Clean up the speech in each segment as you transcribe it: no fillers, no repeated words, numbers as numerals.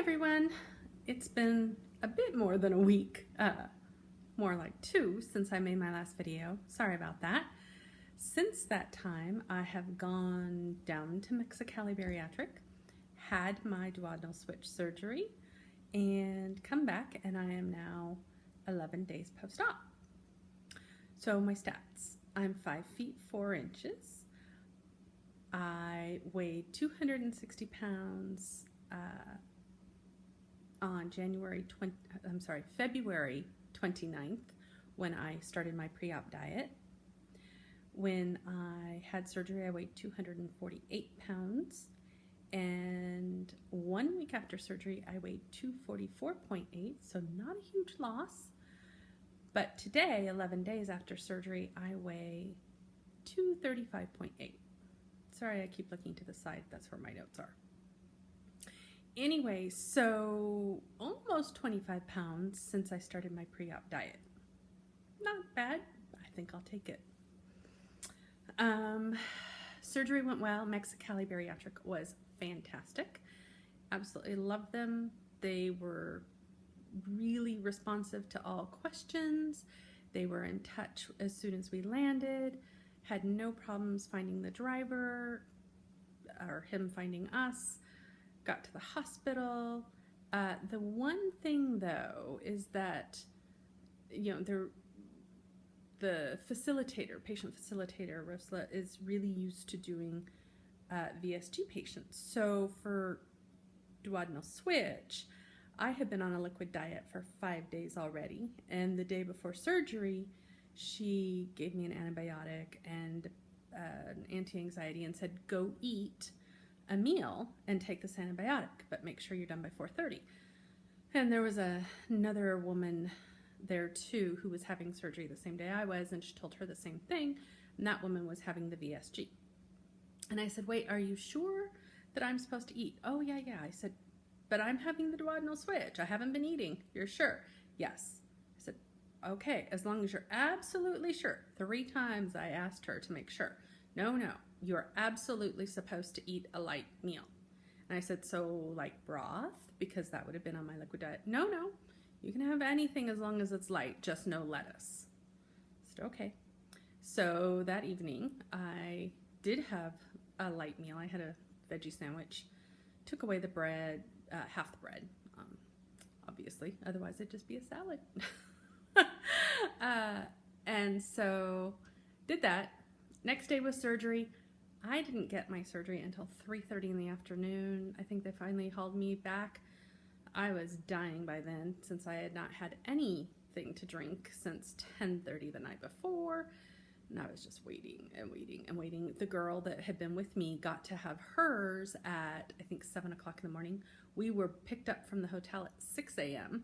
everyone. It's been a bit more than a week, more like 2 since I made my last video. Sorry about that. Since that time, I have gone down to Mexicali Bariatric, had my duodenal switch surgery, and come back, and I am now 11 days post-op. So my stats: I'm 5 feet 4 inches. I weighed 260 pounds on February 29th when I started my pre-op diet. When I had surgery, I weighed 248 pounds, and 1 week after surgery, I weighed 244.8, so not a huge loss. But today, 11 days after surgery, I weigh 235.8. Sorry, I keep looking to the side. That's where my notes are. Anyway, so almost 25 pounds since I started my pre-op diet. Not bad. I think I'll take it. Surgery went well. Mexicali Bariatric was fantastic. Absolutely loved them. They were really responsive to all questions. They were in touch as soon as we landed. Had no problems finding the driver or him finding us. Got to the hospital. The one thing though is that, the facilitator, patient facilitator, Rosla, is really used to doing VSG patients. So for duodenal switch, I had been on a liquid diet for 5 days already, and the day before surgery, she gave me an antibiotic and an anti-anxiety and said, go eat a meal and take this antibiotic, but make sure you're done by 4:30. And there was another woman there too who was having surgery the same day I was, and she told her the same thing, and that woman was having the VSG. And I said, wait, are you sure that I'm supposed to eat? Oh yeah. I said, but I'm having the duodenal switch. I haven't been eating. You're sure? Yes. I said, okay, as long as you're absolutely sure. 3 times I asked her to make sure. No, you're absolutely supposed to eat a light meal. And I said, so like broth? Because that would have been on my liquid diet. No, you can have anything as long as it's light, just no lettuce. I said, okay. So that evening, I did have a light meal. I had a veggie sandwich, took away the bread, half the bread, obviously. Otherwise, it'd just be a salad. And so did that. Next day was surgery. I didn't get my surgery until 3:30 in the afternoon. I think they finally hauled me back. I was dying by then, since I had not had anything to drink since 10:30 the night before. And I was just waiting and waiting. The girl that had been with me got to have hers at, I think, 7 o'clock in the morning. We were picked up from the hotel at 6 a.m.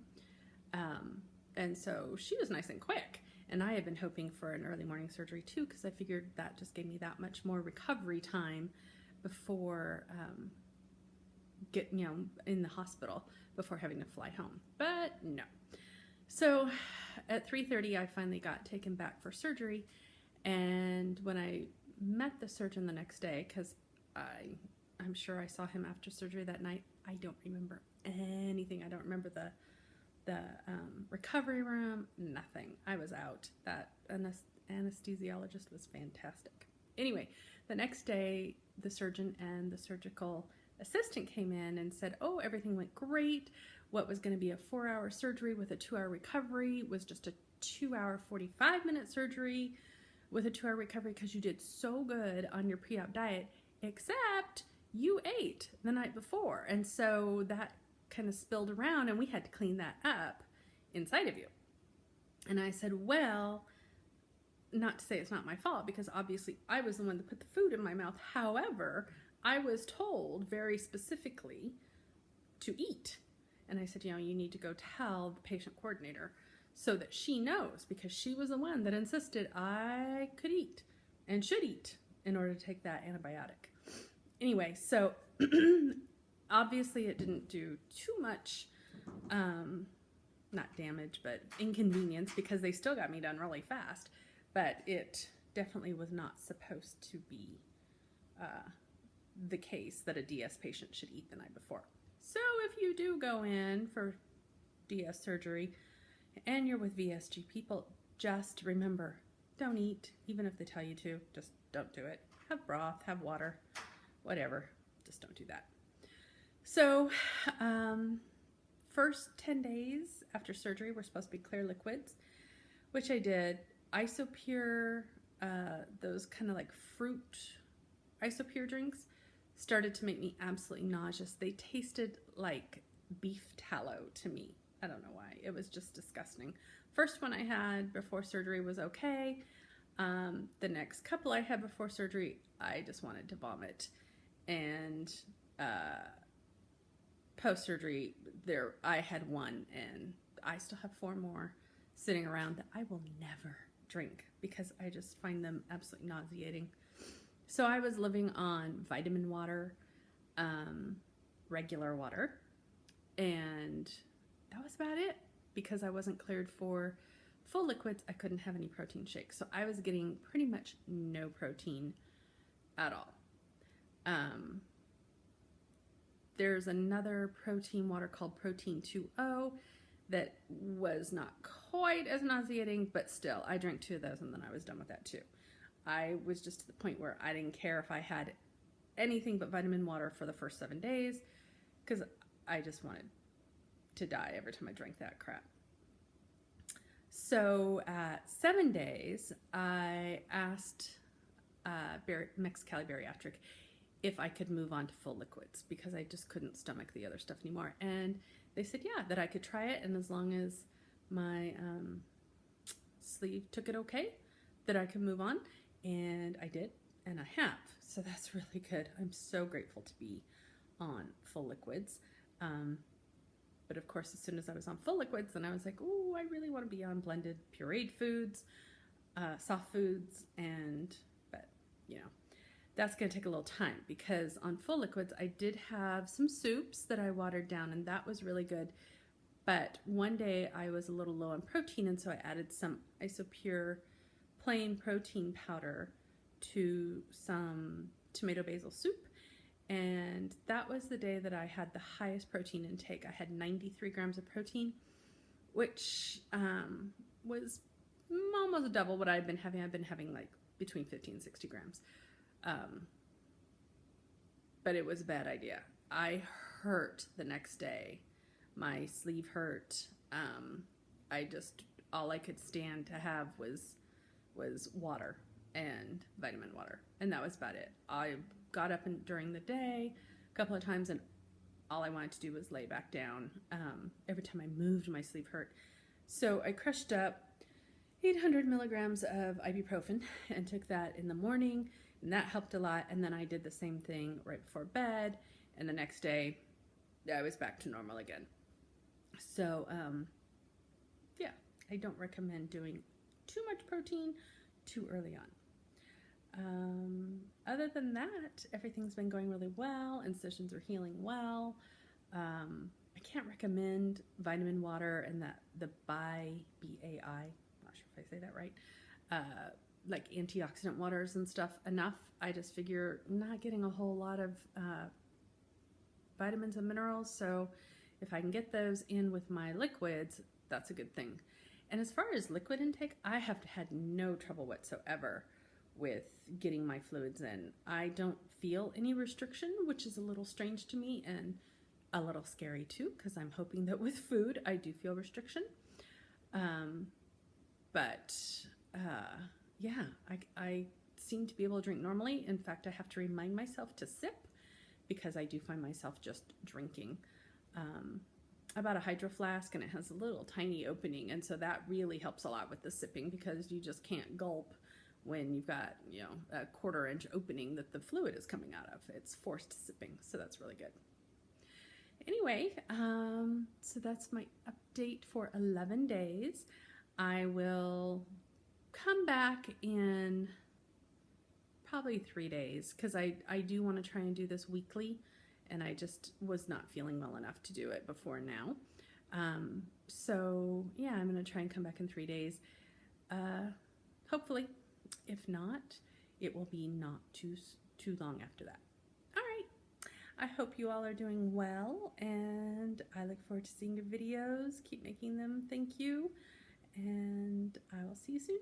And so she was nice and quick. And I had been hoping for an early morning surgery too, because I figured that just gave me that much more recovery time before in the hospital before having to fly home. But no. So at 3:30, I finally got taken back for surgery. And when I met the surgeon the next day, because I'm sure I saw him after surgery that night, I don't remember anything. I don't remember the recovery room, nothing. I was out. That anesthesiologist was fantastic. Anyway, the next day, the surgeon and the surgical assistant came in and said, oh, everything went great. What was going to be a 4-hour surgery with a 2-hour recovery was just a 2-hour 45-minute surgery with a 2-hour recovery because you did so good on your pre-op diet, except you ate the night before. And so that kind of spilled around, and we had to clean that up inside of you. And I said, well, not to say it's not my fault, because obviously I was the one that put the food in my mouth. However, I was told very specifically to eat. And I said, you need to go tell the patient coordinator so that she knows, because she was the one that insisted I could eat and should eat in order to take that antibiotic. Anyway, so obviously it didn't do too much, not damage, but inconvenience, because they still got me done really fast. But it definitely was not supposed to be the case that a DS patient should eat the night before. So if you do go in for DS surgery and you're with VSG people, just remember, don't eat, even if they tell you to. Just don't do it. Have broth, have water, whatever. Just don't do that. So first 10 days after surgery were supposed to be clear liquids, which I did. Isopure, those kind of like fruit Isopure drinks, started to make me absolutely nauseous. They tasted like beef tallow to me. I don't know why. It was just disgusting. First one I had before surgery was okay. The next couple I had before surgery, I just wanted to vomit. And post-surgery, I had one, and I still have 4 more sitting around that I will never drink because I just find them absolutely nauseating. So I was living on vitamin water, regular water, and that was about it. Because I wasn't cleared for full liquids, I couldn't have any protein shakes. So I was getting pretty much no protein at all. There's another protein water called Protein 2.0 that was not quite as nauseating, but still, I drank 2 of those and then I was done with that too. I was just to the point where I didn't care if I had anything but vitamin water for the first 7 days because I just wanted to die every time I drank that crap. So at 7 days, I asked Mexicali Bariatric if I could move on to full liquids because I just couldn't stomach the other stuff anymore. And they said, yeah, that I could try it, and as long as my sleeve took it okay, that I could move on. And I did, and I have. So that's really good. I'm so grateful to be on full liquids. But of course, as soon as I was on full liquids, then I was like, oh, I really want to be on blended pureed foods, soft foods, but you know, that's going to take a little time because on full liquids, I did have some soups that I watered down, and that was really good. But one day I was a little low on protein, and so I added some Isopure plain protein powder to some tomato basil soup. And that was the day that I had the highest protein intake. I had 93 grams of protein, which was almost double what I've been having. I've been having like between 50 and 60 grams. But it was a bad idea. I hurt the next day. My sleeve hurt. All I could stand to have was water and vitamin water. And that was about it. I got up during the day a couple of times, and all I wanted to do was lay back down. Every time I moved, my sleeve hurt. So I crushed up 800 milligrams of ibuprofen and took that in the morning, and that helped a lot. And then I did the same thing right before bed, and the next day I was back to normal again. So yeah, I don't recommend doing too much protein too early on. Other than that, everything's been going really well. Incisions are healing well. I can't recommend vitamin water and the B-A-I, not sure if I say that right, like antioxidant waters and stuff enough. I just figure I'm not getting a whole lot of vitamins and minerals, so if I can get those in with my liquids, that's a good thing. And as far as liquid intake, I have had no trouble whatsoever with getting my fluids in. I don't feel any restriction, which is a little strange to me and a little scary too, because I'm hoping that with food I do feel restriction. Yeah, I seem to be able to drink normally. In fact, I have to remind myself to sip because I do find myself just drinking. I bought a hydro flask and it has a little tiny opening, and so that really helps a lot with the sipping because you just can't gulp when you've got, you know, a 1/4 inch opening that the fluid is coming out of. It's forced sipping, so that's really good. Anyway, so that's my update for 11 days. I will come back in probably 3 days because I do want to try and do this weekly, and I just was not feeling well enough to do it before now. So yeah, I'm going to try and come back in 3 days. Hopefully. If not, it will be not too long after that. All right. I hope you all are doing well, and I look forward to seeing your videos. Keep making them. Thank you, and I will see you soon.